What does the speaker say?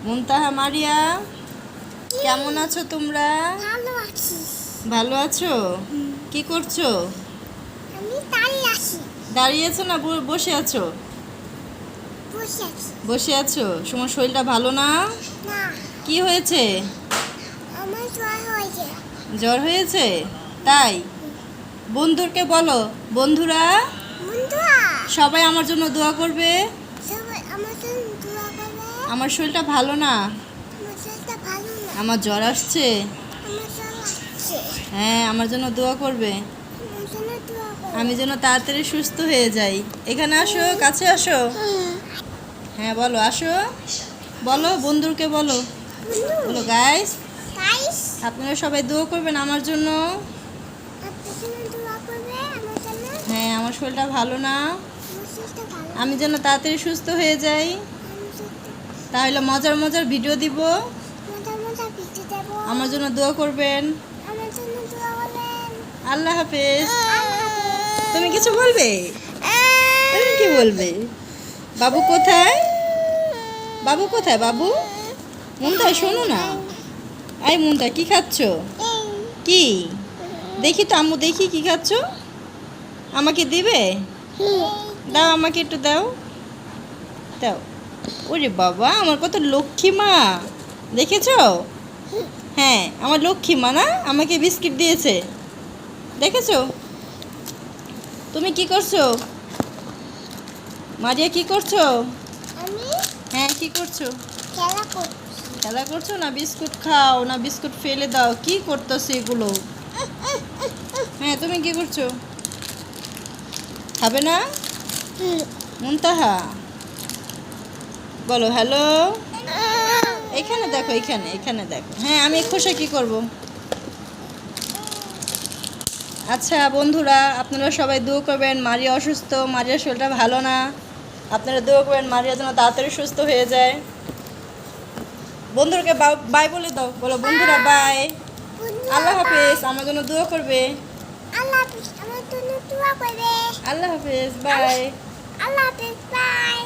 মুনতাহা, মারিয়া, কেমন আছো তোমরা? ভালো আছি। ভালো আছো? কি করছো? আমি দাঁড়িয়ে আছি। দাঁড়িয়ে আছো না বসে আছো? বসে আছি। বসে আছো। তোমার শরীরটা ভালো না? না, কি হয়েছে? আমার জ্বর হয়েছে। জ্বর হয়েছে? তাই? বন্ধুকে বলো, বন্ধুরা বন্ধুরা, সবাই আমার জন্য দোয়া করবে। সবাই আমার জন্য দোয়া করবে। আমার শরীরটা ভালো না, আমার শরীরটা ভালো না। আমার জ্বর আসছে। আমার জ্বর আসছে। হ্যাঁ, আমার জন্য দোয়া করবে। আমার জন্য দোয়া করবে। আমি যেন তাড়াতাড়ি সুস্থ হয়ে যাই। এখানে আসো, কাছে আসো। হ্যাঁ বলো, আসো। বলো, বন্ধুকে বলো। বলো গাইস, গাইস, আপনারা সবাই দোয়া করবেন আমার জন্য। আপনার জন্য দোয়া করবে। আমার জন্য। হ্যাঁ, আমার শরীরটা ভালো না, আমার শরীরটা ভালো না। আমি যেন তাড়াতাড়ি সুস্থ হয়ে যাই। আমি শরীরটা তাহলে মজার মজার ভিডিও দিব। মজা মজা ভিজে দেব। আমার জন্য দোয়া করবেন। আমার জন্য দোয়া করবেন। আল্লাহ হাফেজ। আল্লাহ হাফেজ। তুমি কিছু বলবে? তুমি কি বলবে? বাবু কোথায়? বাবু কোথায়? বাবু, মুনতা শোনো না। আই মুনতা, কি খাচ্ছ? কি? দেখি তো আম্মু, দেখি কি খাচ্ছ। আমাকে দিবে? দাও, আমাকে একটু দাও। দাও। ওরে বাবা, আমার কত লক্ষ্মী মা, দেখেছো? হ্যাঁ, আমার লক্ষ্মী মা না, আমাকে বিস্কিট দিয়েছে, দেখেছো? তুমি কি করছো? মারিয়া, কি করছো? আমি হ্যাঁ, কি করছো? খেলা করছি। খেলা করছো না বিস্কুট খাও না বিস্কুট ফেলে দাও? কি করতেছো এগুলো? হ্যাঁ, তুমি কি করছো? খাবে না? মুনতাহা, বলো হ্যালো। এখানে দেখো, এখানে এখানে দেখো। হ্যাঁ, আমি খোসা কি করব? আচ্ছা বন্ধুরা, আপনারা সবাই দোয়া করবেন। মারিয়া অসুস্থ, মারিয়ার শরীরটা ভালো না। আপনারা দোয়া করবেন মারিয়া যেন তাড়াতাড়ি সুস্থ হয়ে যায়। বন্ধুরকে বাই বলে দাও। বলো বন্ধুরা বাই। আল্লাহ হাফেজ। আমার জন্য দোয়া করবে। আল্লাহ হাফেজ। আমার জন্য দোয়া করবে। আল্লাহ হাফেজ, বাই। আল্লাহ হাফেজ। বাই।